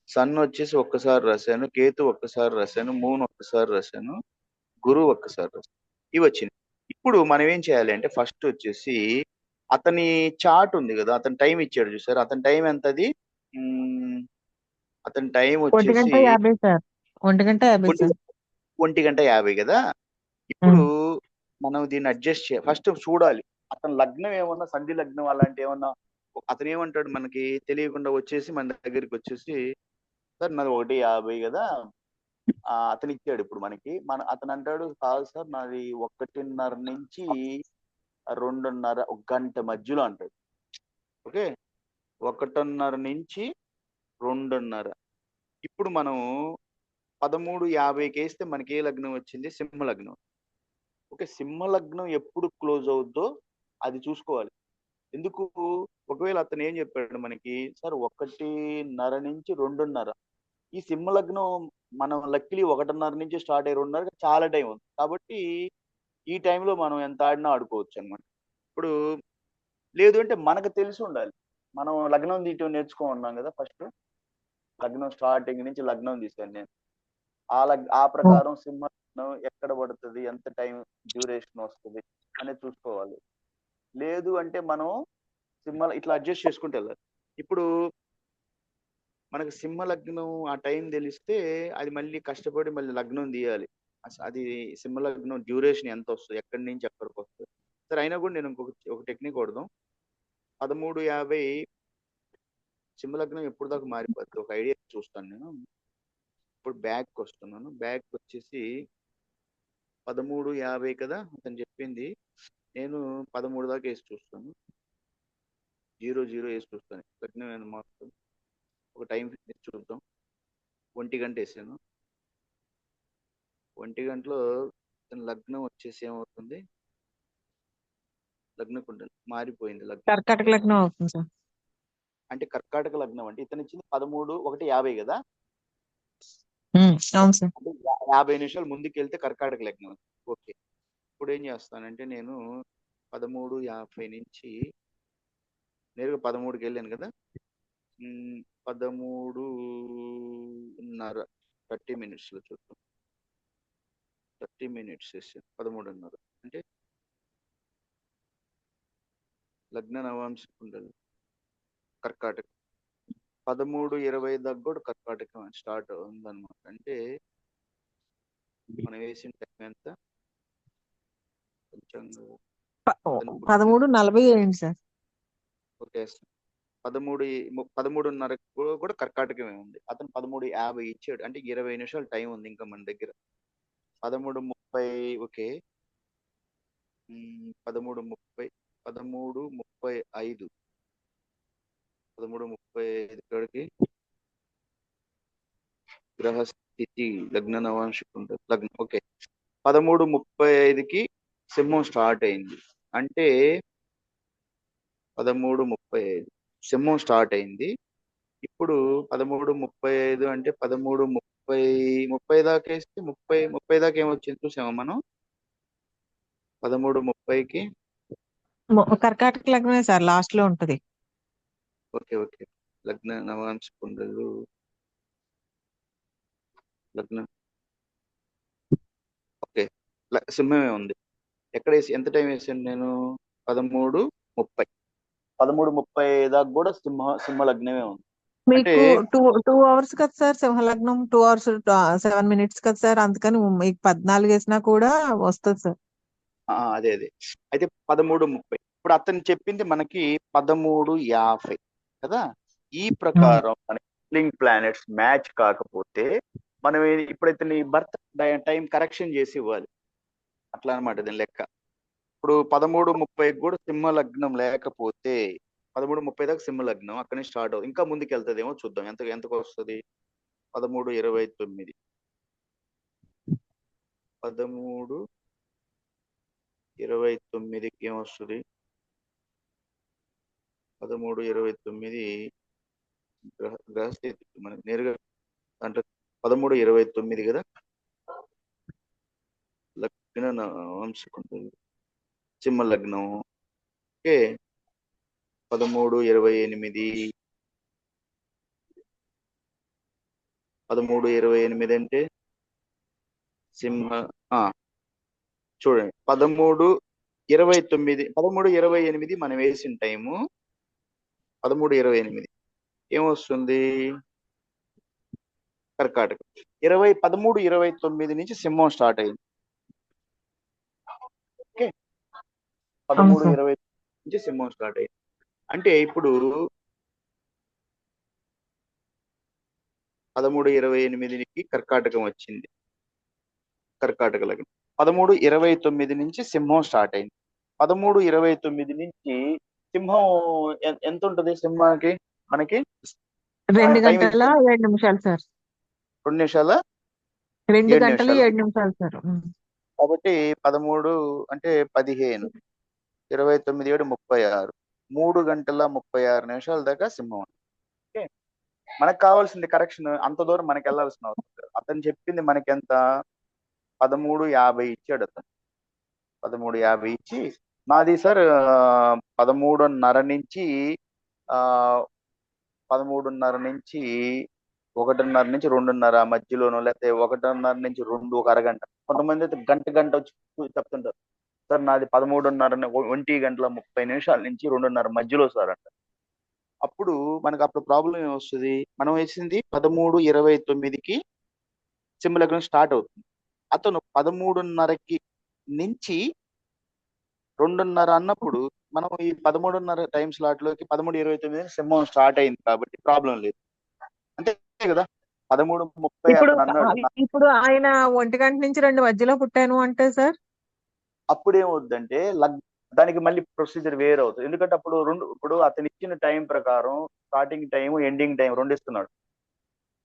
సన్ వచ్చేసి ఒక్కసారి రాశాను, కేతు ఒక్కసారి రాశాను, మూన్ ఒక్కసారి రాశాను, గురువు ఒక్కసారి రాశాను. ఇవి వచ్చింది. ఇప్పుడు మనం ఏం చేయాలి అంటే ఫస్ట్ వచ్చేసి అతని చార్ట్ ఉంది కదా, అతని టైం ఇచ్చాడు చూసారు. అతని టైం ఎంతది? అతని టైం 1 గంట వచ్చేసి 50 సార్. 1 గంట 50 ఒంటి సార్. 1:50 కదా. ఇప్పుడు మనం దీన్ని అడ్జస్ట్ ఫస్ట్ చూడాలి. అతని లగ్నం ఏమన్నా సంధి లగ్నం అలాంటి ఏమన్నా. అతను ఏమంటాడు మనకి తెలియకుండా వచ్చేసి మన దగ్గరికి వచ్చేసి, సార్ నాది 1:50 కదా. అతను ఇచ్చాడు ఇప్పుడు మనకి. అతను అంటాడు, కాదు సార్ నాది 1:30 నుంచి 2:30, 1 గంట మధ్యలో అంటాడు. ఓకే, 1:30 నుంచి 2:30. ఇప్పుడు మనం 13:50కి వేస్తే మనకి ఏ లగ్నం వచ్చింది? సింహ లగ్నం. ఓకే, సింహ లగ్నం ఎప్పుడు క్లోజ్ అవుద్దో అది చూసుకోవాలి. ఎందుకు? ఒకవేళ అతను ఏం చెప్పాడు మనకి, సార్ 1:30 నుంచి 2:30. ఈ సింహ లగ్నం మనం లక్కీలీ 1:30 నుంచి స్టార్ట్ అయ్యి 2:30 చాలా టైం ఉంది కాబట్టి ఈ టైంలో మనం ఎంత ఆడినా ఆడుకోవచ్చు అనమాట. ఇప్పుడు లేదు అంటే మనకు తెలిసి ఉండాలి. మనం లగ్నం తీయటం నేర్చుకున్నాం కదా. ఫస్ట్ లగ్నం స్టార్టింగ్ నుంచి లగ్నం తీశాను నేను. ఆ ప్రకారం సింహ లగ్నం ఎక్కడ పడుతుంది, ఎంత టైం డ్యూరేషన్ వస్తుంది అనేది చూసుకోవాలి. లేదు అంటే మనం ఇట్లా అడ్జస్ట్ చేసుకుంటూ వెళ్ళాలి. ఇప్పుడు మనకు సింహ లగ్నం ఆ టైం తెలిస్తే అది మళ్ళీ కష్టపడి మళ్ళీ లగ్నం తీయాలి. అది సింహ లగ్నం డ్యూరేషన్ ఎంత వస్తుంది, ఎక్కడి నుంచి ఎక్కడికి వస్తుంది. సరే, అయినా కూడా నేను ఒక టెక్నిక్ కొడదాం. 13:50 సింహ లగ్నం ఎప్పుడు దాకా మారిపోద్ది ఒక ఐడియా చూస్తాను నేను. ఇప్పుడు బ్యాక్ వస్తున్నాను. బ్యాక్ వచ్చేసి 13:50 కదా అతను చెప్పింది. నేను 13 దాకా వేసి చూస్తాను. 00 వేసి చూస్తాను. లగ్నం ఏమైనా మారుతుంది. ఒక టైం చూద్దాం. 1 గంట వేసాను. 1 గంటలో లగ్నం వచ్చేసి ఏమవుతుంది? లగ్నం మారిపోయింది. లగ్నం కర్కాటక లగ్నం అవుతుంది సార్. అంటే కర్కాటక లగ్నం అంటే ఇతను ఇచ్చింది 13:50 కదా. అవును సార్. అంటే 50 నిమిషాలు ముందుకు వెళ్తే కర్కాటక లగ్నం. ఓకే, ఇప్పుడు ఏం చేస్తానంటే నేను 13:50 నుంచి నేరుగా 13కి వెళ్ళాను కదా. 13:30 30 మినిట్స్లో చూద్దాం. 30 మినిట్స్ వేసాను. 13:30 అంటే లగ్న నవాంశ కుండలి కర్కాటక. 13:20 దాకా కూడా కర్కాటకం స్టార్ట్ ఉందన్నమాట. అంటే మనం వేసిన టైం ఎంత? కొంచెం 13:40 అయింది సార్. ఓకే, 13:30 కూడా కర్కాటకమే ఉంది. అతను 13:50 ఇచ్చాడు. అంటే 20 నిమిషాలు టైం ఉంది ఇంకా మన దగ్గర. 13:30 ఓకే. 13:30 13:35 13:35 కాడికి గ్రహస్థితి లగ్న నవాంశకు ఉంటుంది. లగ్నం ఓకే. 13:35కి సింహం స్టార్ట్ అయింది. అంటే 13:35 సింహం స్టార్ట్ అయింది. ఇప్పుడు 13:35 అంటే 13:30 దాకా వేస్తే 30 దాకా ఏమొచ్చింది చూసామా మనం? 13:30కి కర్కాటక లగ్నమే సార్ లాస్ట్ లో ఉంటది. Okay okay. లగ్న నవాంశ కుండలు లగ్నం ఓకే. సింహమే ఉంది. ఎక్కడ వేసి ఎంత టైం వేసాను నేను? 13:30 13:30 దాకా కూడా సింహ లగ్నమే ఉంది. అంటే మీకు 2 అవర్స్ కదా సార్ సింహలగ్నం, 2 అవర్స్ 7 మినిట్స్ కదా సార్, అందుకని మీకు 14 వేసినా కూడా వస్తుంది సార్. అదే అదే. అయితే 13:30 ఇప్పుడు అతను చెప్పింది మనకి 13:50 కదా. ఈ ప్రకారం మనకి ప్లానెట్స్ మ్యాచ్ కాకపోతే మనం ఇప్పుడైతే నీ బర్త్ టైం కరెక్షన్ చేసి ఇవ్వాలి. అట్లా అనమాట దీని లెక్క. ఇప్పుడు 13:30 కూడా సింహ లగ్నం లేకపోతే 13:30 దాకా సింహ లగ్నం అక్కడి నుంచి స్టార్ట్ అవుతుంది. ఇంకా ముందుకు వెళ్తుందేమో చూద్దాం. ఎంతకు వస్తుంది? 13:29 13:29కి ఏమొస్తుంది? 13:29 గ్రహస్థితి మనకి నేరుగా అంటే 13:29 కదా. లగ్న వంశకుంటుంది సింహ లగ్నం ఓకే. 13:28 13:28 అంటే సింహ చూడండి 13:28 మనం వేసిన టైము 13:28 ఏమొస్తుంది? కర్కాటకం. 13:29 నుంచి సింహం స్టార్ట్ అయింది. ఓకే. 13:20 నుంచి సింహం స్టార్ట్ అయింది. అంటే ఇప్పుడు 13:28కి కర్కాటకం వచ్చింది. కర్కాటక లగ్నం 13:29 నుంచి సింహం స్టార్ట్ అయింది. 13:29 నుంచి సింహం ఎంత ఉంటుంది? సింహానికి మనకి 2 టైం గంటల 7 నిమిషాలు సార్. 2 నిమిషాల 2 7 గంటలు నిమిషాలు 7 నిమిషాలు సార్. కాబట్టి 13 అంటే 15 29 7 36 3 గంటల 36 నిమిషాల దాకా సింహం. ఓకే. మనకు కావాల్సింది కరెక్షన్ అంత దూరం మనకి వెళ్ళాల్సిన అవసరం లేదు. అతను చెప్పింది మనకి ఎంత? 13:50 ఇచ్చాడు అతను. 13:50 ఇచ్చి నాది సార్ 13:30 నుంచి 13:30 నుంచి 1:30 నుంచి 2:30 మధ్యలోనో లేకపోతే 1:30 నుంచి 2 ఒక అరగంట. కొంతమంది అయితే గంట వచ్చి చెప్తుంటారు సార్ నాది 13:30 1:30 నుంచి 2:30 మధ్యలో సార్ అంట. అప్పుడు ప్రాబ్లం ఏమొస్తుంది? మనం వేసింది 13:29కి సింహ లగ్నం స్టార్ట్ అవుతుంది. అతను 13:30కి నుంచి 2:30 అన్నప్పుడు మనం ఈ 13:30 టైం స్లాట్ లోకి 13:29 సింహం స్టార్ట్ అయింది కాబట్టి ప్రాబ్లం లేదు. అంతే కదా. 13:30 ఇప్పుడు అతను అన్నాడు. ఇప్పుడు ఆయన 1 గంట నుంచి 2 మధ్యలో పుట్టాను అంటే సార్ అప్పుడేమవుద్దంటే దానికి మళ్ళీ ప్రొసీజర్ వేరే అవుతుంది. ఎందుకంటే ఇప్పుడు అతను ఇచ్చిన టైం ప్రకారం స్టార్టింగ్ టైం ఎండింగ్ టైం రెండు ఇస్తున్నాడు.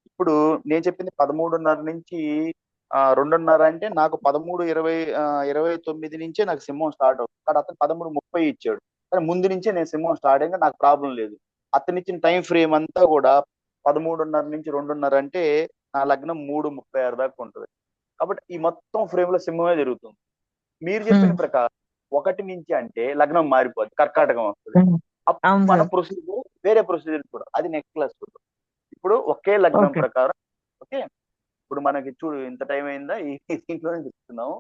ఇప్పుడు నేను చెప్పింది 13:30 నుంచి 2:30 అంటే నాకు 13:29 నుంచే నాకు సింహం స్టార్ట్ అవుతుంది. కానీ అతను 13:30 ఇచ్చాడు. కానీ ముందు నుంచే నేను సింహం స్టార్ట్ అయ్యింది, నాకు ప్రాబ్లం లేదు. అతను ఇచ్చిన టైం ఫ్రేమ్ అంతా కూడా 13:30 నుంచి 2:30 అంటే నా లగ్నం 3:36 దాకా ఉంటుంది. కాబట్టి ఈ మొత్తం ఫ్రేమ్ లో సింహమే జరుగుతుంది. మీరు చెప్పిన ప్రకారం 1 నుంచి అంటే లగ్నం మారిపోద్ది, కర్కాటకం వస్తుంది. అప్పుడు అవును మన సార్. ప్రొసీజర్ వేరే ప్రొసీజర్ కూడా అది నెక్స్ట్ క్లాస్. ఇప్పుడు ఒకే లగ్నం ఓకే. ప్రకారం ఓకే. ఇప్పుడు మనకి చూడు ఇంత టైం అయిందా దీంట్లోనే చెప్తున్నాం.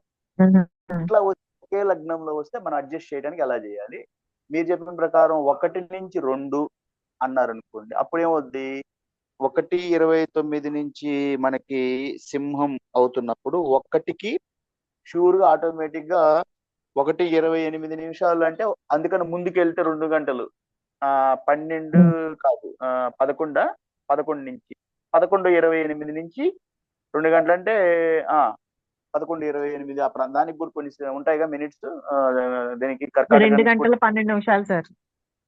ఇట్లా ఒకే లగ్నంలో వస్తే మనం అడ్జస్ట్ చేయడానికి ఎలా చేయాలి? మీరు చెప్పిన ప్రకారం 1 నుంచి 2 అన్నారు అనుకోండి, అప్పుడు ఏమవుద్ది? 1:29 నుంచి మనకి సింహం అవుతున్నప్పుడు 1కి షూర్ గా ఆటోమేటిక్ గా 1:28 అంటే అందుకని ముందుకెళ్తే 2 గంటలు 12 కాదు 11 నుంచి 11:28 నుంచి 2 గంటలు అంటే 11:28 ఆ దానికి కూడా కొన్ని ఉంటాయిగా మినిట్స్, దీనికి 2 కర్కాటకానికి కూడా గంటల 12 నిమిషాలు సార్.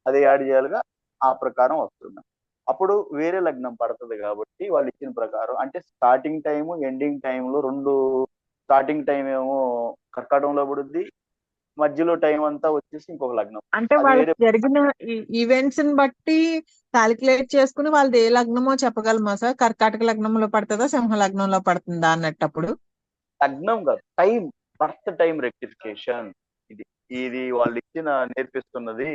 అదే యాడ్ చేయాలిగా. ఆ ప్రకారం వస్తుంది. అప్పుడు వేరే లగ్నం పడుతుంది కాబట్టి వాళ్ళు ఇచ్చిన ప్రకారం, అంటే స్టార్టింగ్ టైము ఎండింగ్ టైంలో రెండు, స్టార్టింగ్ టైం ఏమో కర్కాటకంలో పడుద్ది, మధ్యలో టైం అంతా వచ్చేసి ఇంకొక లగ్నం. అంటే అది వాళ్ళకి వేరే. జరిగిన ఈవెంట్స్ ని బట్టి క్యాలిక్యులేట్ చేసుకుని వాళ్ళది ఏ లగ్నమో చెప్పగలమా సార్? కర్కాటక లగ్నంలో పడుతుందా, సింహ లగ్నంలో పడుతుందా అన్నట్టప్పుడు? లగ్నం కాదు, టైం, బర్త్ టైం రెక్టిఫికేషన్. ఇది ఇది వాళ్ళు నేర్పిస్తున్నది.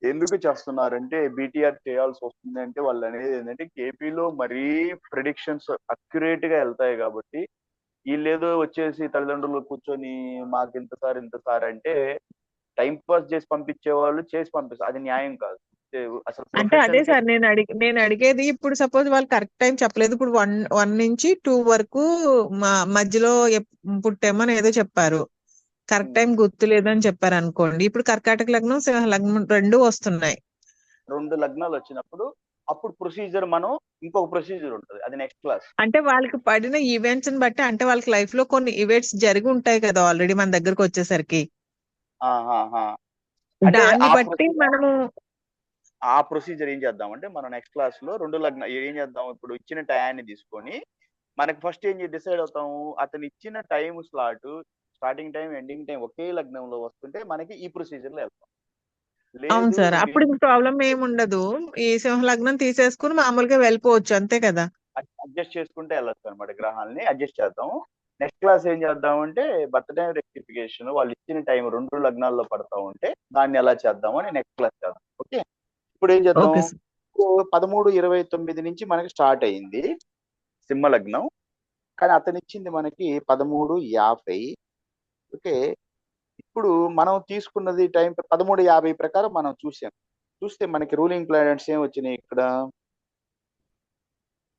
ఎందుకు చేస్తున్నారంటే బీటీఆర్ చేయాల్సి వస్తుంది అంటే వాళ్ళు అనేది ఏంటంటే కేపీలో మరీ ప్రిడిక్షన్స్ అక్యురేట్ గా వెళ్తాయి కాబట్టి, వీళ్ళేదో వచ్చేసి తల్లిదండ్రులు కూర్చొని మాకు ఇంత సార్ అంటే టైం పాస్ చేసి పంపించే వాళ్ళు చేసి పంపిస్తారు. అది న్యాయం కాదు. అసలు అంటే అదే ప్రొఫెషన్ కి. సార్ నేను అడిగేది, ఇప్పుడు సపోజ్ వాళ్ళు కరెక్ట్ టైం చెప్పలేదు, ఇప్పుడు 1 నుంచి 2 వరకు మధ్యలో పుట్టేమని ఏదో చెప్పారు, కరెక్ట్ టైం గుర్తు లేదని చెప్పారు అనుకోండి. ఇప్పుడు కర్కాటక లగ్నం, సింహ లగ్నం రెండు వస్తున్నాయి. రెండు లగ్నాలు వచ్చినప్పుడు అప్పుడు ప్రొసీజర్, మనం ఇంకొక ప్రొసీజర్ ఉంటుంది, అది నెక్స్ట్ క్లాస్. అంటే వాళ్ళకి పడిన ఈవెంట్స్ ని బట్టి, అంటే వాళ్ళకి లైఫ్ లో కొన్ని ఈవెంట్స్ జరిగి ఉంటాయి కదా ఆల్రెడీ మన దగ్గరకు వచ్చేసరికి, అంటే దాన్ని బట్టి మనము ఆ ప్రొసీజర్ ఏం చేద్దామంటే మనం నెక్స్ట్ క్లాస్ లో రెండు లగ్న ఏం చేద్దాం, ఇప్పుడు ఇచ్చిన టయాన్ని తీసుకొని మనకి ఫస్ట్ ఏం డిసైడ్ అవుతాము, అతను ఇచ్చిన time slot, starting time ending time ఒకే లగ్నంలో వస్తుంటే మనకి ఈ ప్రొసీజర్ లో వెళ్తాం. అవును లేదు సార్, అప్పుడు ప్రాబ్లం ఏమి ఉండదు. ఈ సింహ లగ్నం తీసేసుకుని మామూలుగా వెళ్ళిపోవచ్చు, అంతే కదా? అడ్జస్ట్ చేసుకుంటే వెళ్ళొచ్చు అనమాట, గ్రహాలని అడ్జస్ట్ చేద్దాం. నెక్స్ట్ క్లాస్ ఏం చేద్దాం అంటే బర్త్ టైం రెక్టిఫికేషన్, వాళ్ళు ఇచ్చిన టైం రెండు లగ్నాల్లో పడతా ఉంటే దాన్ని ఎలా చేద్దాం అని నెక్స్ట్ క్లాస్ చేద్దాం. ఓకే, ఇప్పుడు ఏం చేద్దాం, ఓకే సార్. 13:29 నుంచి మనకి స్టార్ట్ అయింది సింహ లగ్నం, కానీ అతను ఇచ్చింది మనకి 13:50. ఓకే, ఇప్పుడు మనం తీసుకున్నది టైం 13:50 ప్రకారం మనం చూస్తే మనకి రూలింగ్ ప్లానెట్స్ ఏం వచ్చినాయి ఇక్కడ.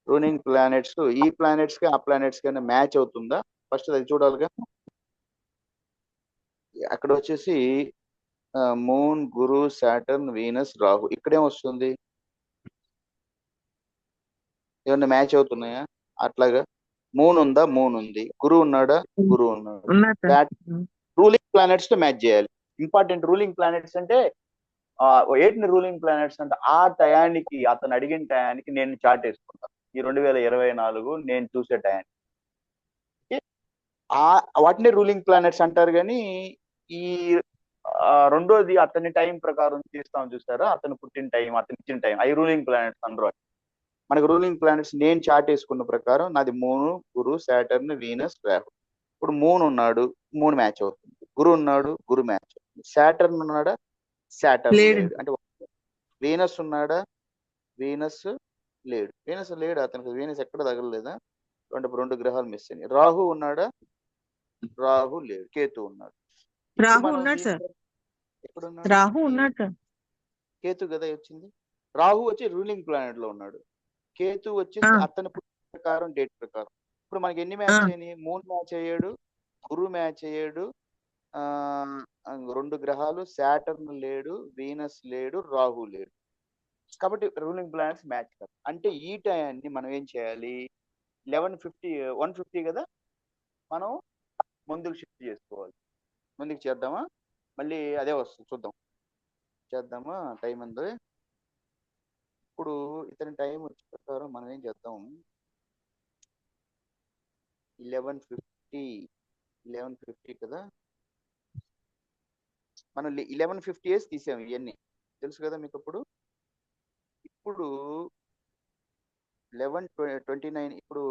రూలింగ్ ప్లానెట్స్ ఈ ప్లానెట్స్ కి ఆ ప్లానెట్స్ కి మ్యాచ్ అవుతుందా ఫస్ట్ అది చూడాలిగా. అక్కడ వచ్చేసి మూన్, గురు, సాటర్న్, వీనస్, రాహు, ఇక్కడేం వస్తుంది, ఏమన్నా మ్యాచ్ అవుతున్నాయా? అట్లాగా మూన్ ఉందా, మూన్ ఉంది. గురువు ఉన్నాడా, గురువు ఉన్నాడు. ఉన్నారు సార్. రూలింగ్ ప్లానెట్స్ తో మ్యాచ్ చేయాలి. ఇంపార్టెంట్ రూలింగ్ ప్లానెట్స్ అంటే ఏంటి రూలింగ్ ప్లానెట్స్ అంటే ఆ టయానికి, అతను అడిగిన టయానికి నేను చార్ట్ వేసుకుంటాను. ఈ 2024 నేను చూసే టయానికి వాటిని రూలింగ్ ప్లానెట్స్ అంటారు. కానీ ఈ రెండోది అతని టైం ప్రకారం తీస్తాం చూస్తారా, అతను పుట్టిన టైం, అతను ఇచ్చిన టైం, అవి రూలింగ్ ప్లానెట్స్ అనరు. మనకు రూలింగ్ ప్లానెట్స్ నేను చార్ట్ వేసుకున్న ప్రకారం నాది మూను, గురు, సాటర్న్, వీనస్, రాహు. ఇప్పుడు మూన్ ఉన్నాడు, మూన్ మ్యాచ్ అవుతుంది. గురు ఉన్నాడు, గురు మ్యాచ్ అవుతుంది. సాటర్న్ ఉన్నాడా, సాటర్న్ లేడు. లేడు. అంటే వీనస్ ఉన్నాడా, వీనస్ లేడు. అతనికి వీనస్ ఎక్కడ తగలలేదా, రెండు గ్రహాలు మిస్ అయినాయి. రాహు ఉన్నాడా, రాహు లేడు. కేతు ఉన్నాడు. ఇప్పుడు రాహు మనం ఉన్నాడు సార్. ఎక్కడున్నాడు, రాహు ఉన్నాడు సార్. కేతు కదా వచ్చింది. రాహు వచ్చి రూలింగ్ ప్లానెట్ లో ఉన్నాడు. కేతు వచ్చేసి అతని ప్రకారం, డేట్ ప్రకారం. ఇప్పుడు మనకి ఎన్ని మ్యాచ్ అయినాయి, మూన్ మ్యాచ్ అయ్యాడు, గురు మ్యాచ్ అయ్యాడు, రెండు గ్రహాలు, సాటర్న్ లేడు, వీనస్ లేడు, రాహు లేడు. కాబట్టి రూలింగ్ ప్లానెట్స్ మ్యాచ్ కాదు. అంటే ఈ టయాన్ని మనం ఏం చేయాలి, 150 కదా, మనం ముందుకు షిఫ్ట్ చేసుకోవాలి. ముందుకు చేద్దామా, మళ్ళీ అదే వస్తుంది చూద్దాం, చేద్దామా. టైం ఉంది ఇప్పుడు, ఇతని టైం వచ్చే ప్రకారం మనం ఏం చేద్దాం, 11:50 కదా, మనం 11:50 years తీసాము. ఇవన్నీ తెలుసు కదా మీకు. ఇప్పుడు 11:29 ఇప్పుడు